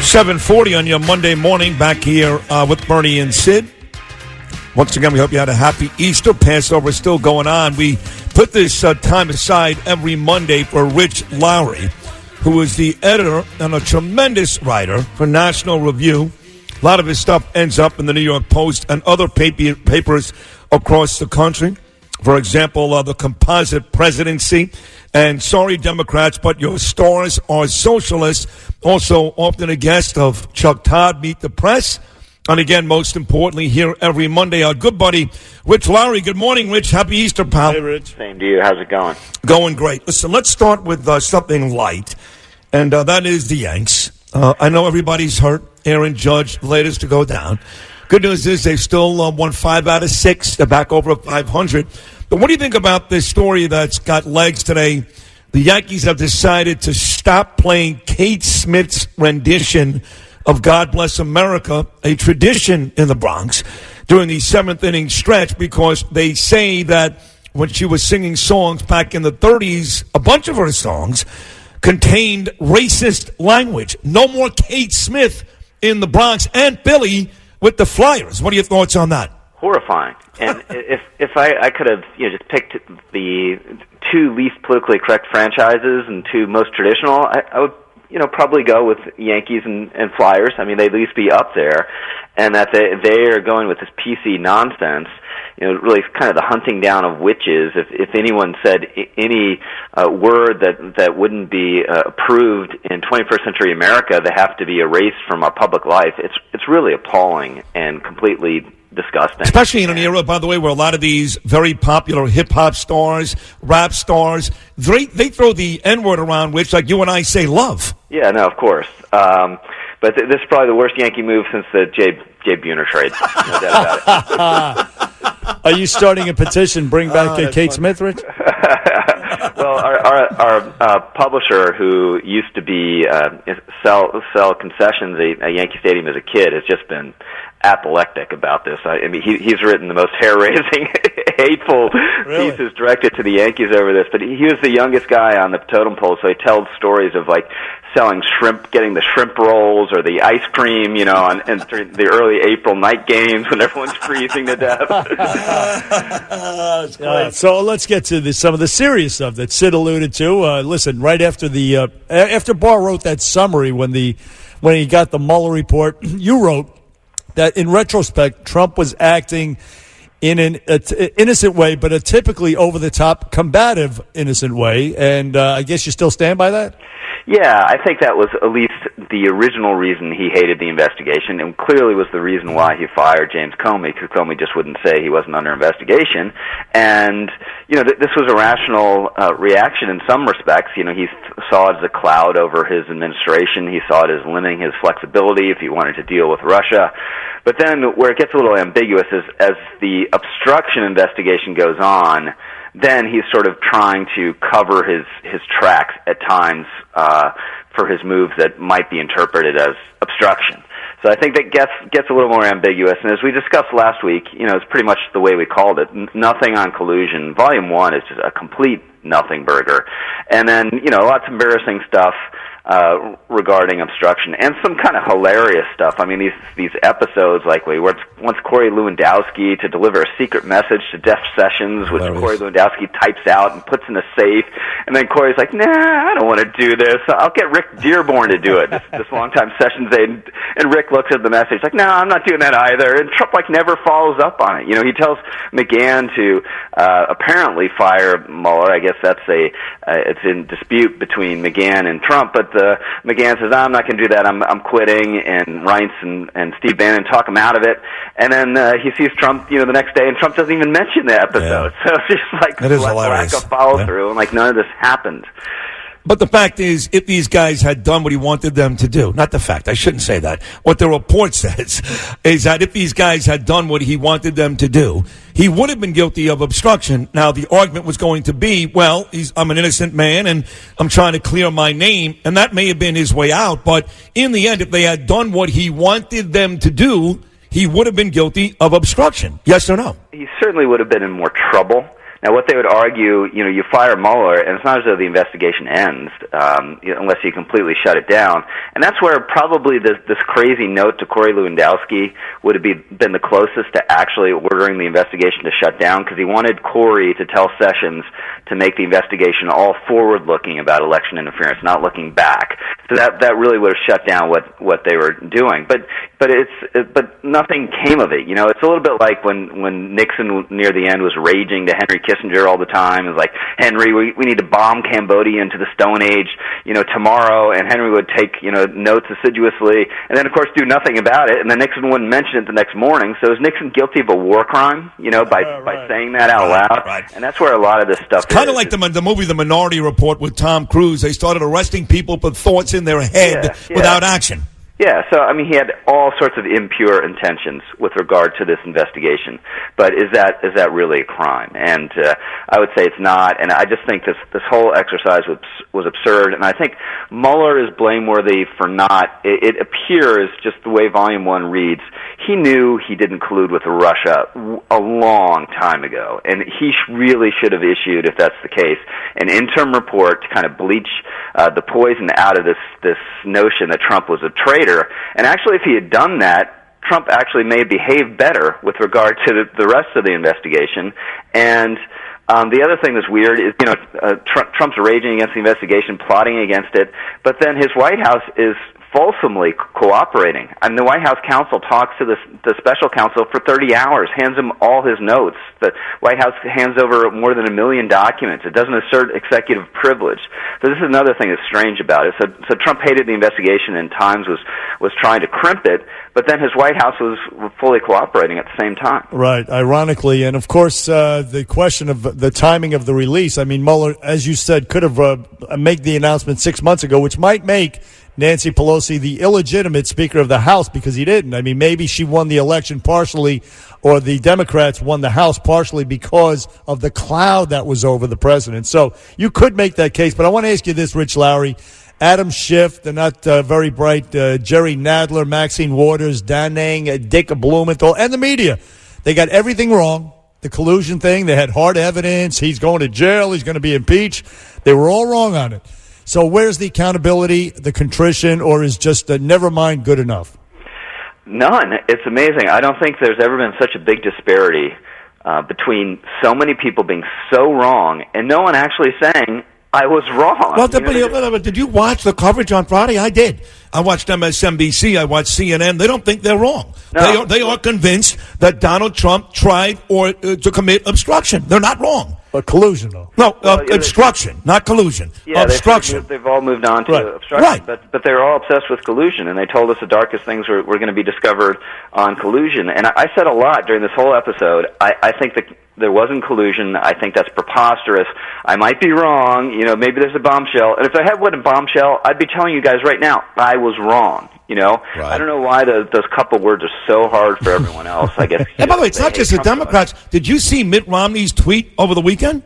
7:40 on your Monday morning, back here with Bernie and Sid. Once again, we hope you had a happy Easter. Passover is still going on. We put this time aside every Monday for Rich Lowry, who is the editor and a tremendous writer for National Review. A lot of his stuff ends up in the New York Post and other papers across the country. For example, the composite presidency. And sorry, Democrats, but your stars are socialists. Also, often a guest of Chuck Todd, Meet the Press. And again, most importantly, here every Monday, our good buddy, Rich Lowry. Good morning, Rich. Happy Easter, pal. Hey, Rich. Same to you. How's it going? Going great. Listen, let's start with something light, and that is the Yanks. I know everybody's hurt. Aaron Judge, latest to go down. Good news is they've still won 5 out of 6. They're back over 500. But what do you think about this story that's got legs today? The Yankees have decided to stop playing Kate Smith's rendition of God Bless America, a tradition in the Bronx, during the 7th inning stretch, because they say that when she was singing songs back in the 30s, a bunch of her songs contained racist language. No more Kate Smith in the Bronx, and Billy with the Flyers. What are your thoughts on that? Horrifying. And if I could have just picked the 2 least politically correct franchises and 2 most traditional, I would probably go with Yankees and Flyers. I mean, they'd at least be up there, and that they are going with this PC nonsense. Really kind of the hunting down of witches. If anyone said any word that wouldn't be approved in 21st century America, they have to be erased from our public life. It's really appalling and completely disgusting. Especially in an era, by the way, where a lot of these very popular hip-hop stars, rap stars, they throw the N-word around, which, like you and I, say love. Yeah, no, of course. But this is probably the worst Yankee move since the Jay Buhner trade. No doubt about it. Are you starting a petition, bring back Kate Smith, Rich? Well, our publisher, who used to be sell concessions at Yankee Stadium as a kid, has just been apoplectic about this. I mean, he's written the most hair-raising, hateful pieces directed to the Yankees over this. But he was the youngest guy on the totem pole, so he tells stories of selling shrimp, getting the shrimp rolls or the ice cream, and during the early April night games when everyone's freezing to death. So let's get to some of the serious stuff that Sid alluded to. Listen, right after after Barr wrote that summary when he got the Mueller report, you wrote that in retrospect, Trump was acting in an innocent way, but a typically over-the-top, combative, innocent way. And I guess you still stand by that? Yeah, I think that was at least the original reason he hated the investigation, and clearly was the reason why he fired James Comey, because Comey just wouldn't say he wasn't under investigation. And, this was a rational reaction in some respects. He saw it as a cloud over his administration. He saw it as limiting his flexibility if he wanted to deal with Russia. But then where it gets a little ambiguous is as the obstruction investigation goes on, then he's sort of trying to cover his tracks at times for his moves that might be interpreted as obstruction. So I think that gets a little more ambiguous. And as we discussed last week, it's pretty much the way we called it. Nothing on Collusion. Volume 1 is just a complete nothing burger. And then, lots of embarrassing stuff regarding obstruction, and some kind of hilarious stuff. I mean, these episodes, like where it's wants Corey Lewandowski to deliver a secret message to Jeff Sessions, which Corey Lewandowski types out and puts in a safe, and then Corey's like, nah, I don't want to do this. I'll get Rick Dearborn to do it. This longtime Sessions aide, and Rick looks at the message like, no, I'm not doing that either. And Trump never follows up on it. He tells McGahn to apparently fire Mueller. I guess that's it's in dispute between McGahn and Trump, but McGahn says, I'm not going to do that. I'm quitting. And Reince and Steve Bannon talk him out of it. And then he sees Trump, the next day, and Trump doesn't even mention the episode. Yeah. So it's just lack of follow through, and none of this happened. But the fact is, if these guys had done what he wanted them to do, not the fact, I shouldn't say that. What the report says is that if these guys had done what he wanted them to do, he would have been guilty of obstruction. Now, the argument was going to be, well, I'm an innocent man and I'm trying to clear my name, and that may have been his way out. But in the end, if they had done what he wanted them to do, he would have been guilty of obstruction. Yes or no? He certainly would have been in more trouble. Now, what they would argue, you fire Mueller, and it's not as though the investigation ends unless you completely shut it down. And that's where probably this crazy note to Corey Lewandowski would have been the closest to actually ordering the investigation to shut down, because he wanted Corey to tell Sessions to make the investigation all forward-looking about election interference, not looking back. So that really would have shut down what they were doing. But nothing came of it. It's a little bit like when Nixon near the end was raging to Henry Kissinger all the time. It was like, Henry, we need to bomb Cambodia into the Stone Age, tomorrow, and Henry would take, notes assiduously, and then of course do nothing about it, and then Nixon wouldn't mention it the next morning. So is Nixon guilty of a war crime, by saying that out loud? Right. And that's where a lot of this stuff is. Kind of like the movie The Minority Report with Tom Cruise. They started arresting people for thoughts in their head without action. Yeah, so he had all sorts of impure intentions with regard to this investigation. But is that really a crime? And I would say it's not. And I just think this whole exercise was absurd. And I think Mueller is blameworthy for not. It appears, just the way Volume 1 reads, he knew he didn't collude with Russia a long time ago, and he really should have issued, if that's the case, an interim report to kind of bleach the poison out of this notion that Trump was a traitor. And actually, if he had done that, Trump actually may have behaved better with regard to the rest of the investigation. And the other thing that's weird is, Trump's raging against the investigation, plotting against it, but then his White House is fulsomely cooperating. The White House counsel talks to the special counsel for 30 hours, hands him all his notes. The White House hands over more than 1 million documents. It doesn't assert executive privilege. So this is another thing that's strange about it. So Trump hated the investigation and Times was trying to crimp it, but then his White House was fully cooperating at the same time. Right, ironically. And, of course, the question of the timing of the release, Mueller, as you said, could have made the announcement 6 months ago, which might make Nancy Pelosi the illegitimate Speaker of the House, because he didn't. Maybe she won the election partially, or the Democrats won the House partially because of the cloud that was over the president. So you could make that case. But I want to ask you this, Rich Lowry. Adam Schiff, the not very bright Jerry Nadler, Maxine Waters, Da Nang, Dick Blumenthal, and the media. They got everything wrong. The collusion thing, they had hard evidence. He's going to jail. He's going to be impeached. They were all wrong on it. So where's the accountability, the contrition, or is just never mind good enough? None. It's amazing. I don't think there's ever been such a big disparity between so many people being so wrong and no one actually saying, I was wrong. Well, did you watch the coverage on Friday? I did. I watched MSNBC. I watched CNN. They don't think they're wrong. No. They are convinced that Donald Trump tried to commit obstruction. They're not wrong. But collusion, though. No, obstruction, not collusion. Yeah, obstruction. They've all moved on to obstruction. Right. But they're all obsessed with collusion, and they told us the darkest things were going to be discovered on collusion. And I said a lot during this whole episode. I think that there wasn't collusion. I think that's preposterous. I might be wrong. Maybe there's a bombshell. And if there wasn't a bombshell, I'd be telling you guys right now, I was wrong. Right. I don't know why those couple words are so hard for everyone else. I guess. And by the way, it's not just the Democrats. Did you see Mitt Romney's tweet over the weekend?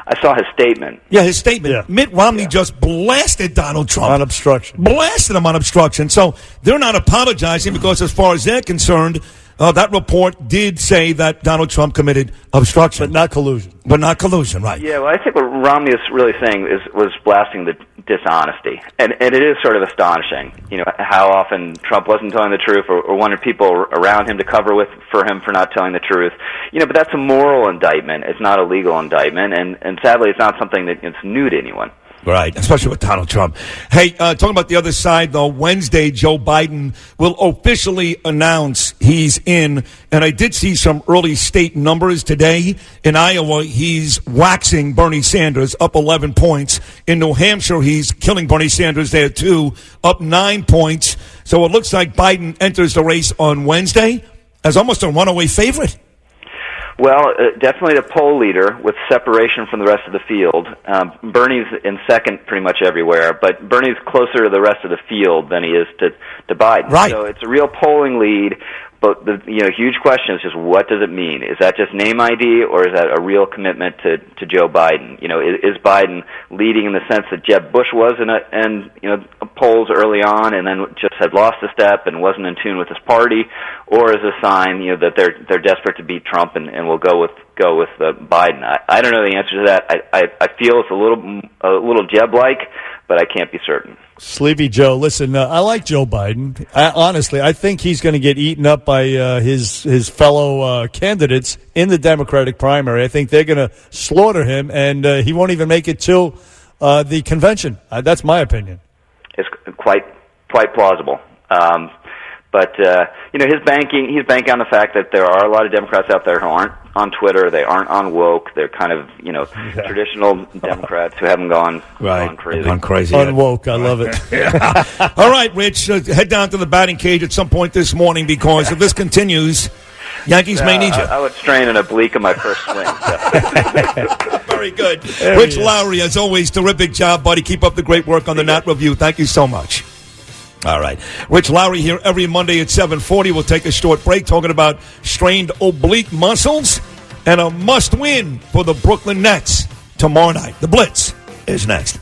I saw his statement. Yeah, his statement. Yeah. Mitt Romney just blasted Donald Trump. On obstruction. Blasted him on obstruction. So they're not apologizing because as far as they're concerned, that report did say that Donald Trump committed obstruction. But not collusion. But not collusion, right. Yeah, well, I think what Romney is really saying was blasting the dishonesty. And it is sort of astonishing, how often Trump wasn't telling the truth or wanted people around him to cover for him for not telling the truth. But that's a moral indictment. It's not a legal indictment. And sadly, it's not something that's new to anyone. Right, especially with Donald Trump. Hey, talking about the other side, though, Wednesday, Joe Biden will officially announce he's in. And I did see some early state numbers today. In Iowa, he's waxing Bernie Sanders, up 11 points. In New Hampshire, he's killing Bernie Sanders there, too, up 9 points. So it looks like Biden enters the race on Wednesday as almost a runaway favorite. Well, definitely the poll leader with separation from the rest of the field. Bernie's in second pretty much everywhere, but Bernie's closer to the rest of the field than he is to Biden. Right. So it's a real polling lead. But the huge question is just, what does it mean? Is that just name ID, or is that a real commitment to Joe Biden? Is Biden leading in the sense that Jeb Bush was in polls early on, and then just had lost a step and wasn't in tune with his party, or is a sign that they're desperate to beat Trump and will go with Biden? I don't know the answer to that. I feel it's a little Jeb-like, but I can't be certain. Sleepy Joe, listen, I like Joe Biden. Honestly, I think he's going to get eaten up by his fellow candidates in the Democratic primary. I think they're going to slaughter him, and he won't even make it to the convention. That's my opinion. It's quite plausible. But he's banking on the fact that there are a lot of Democrats out there who aren't on Twitter. They aren't on woke. They're kind of traditional Democrats who haven't gone crazy. Gone crazy. Unwoke. I love it. All right, Rich, head down to the batting cage at some point this morning, because if this continues, Yankees may need you. I would strain an oblique in my first swing. So. Very good. Rich Lowry, as always, terrific job, buddy. Keep up the great work on the Nat Review. Thank you so much. All right. Rich Lowry here every Monday at 7:40. We'll take a short break talking about strained oblique muscles and a must-win for the Brooklyn Nets tomorrow night. The Blitz is next.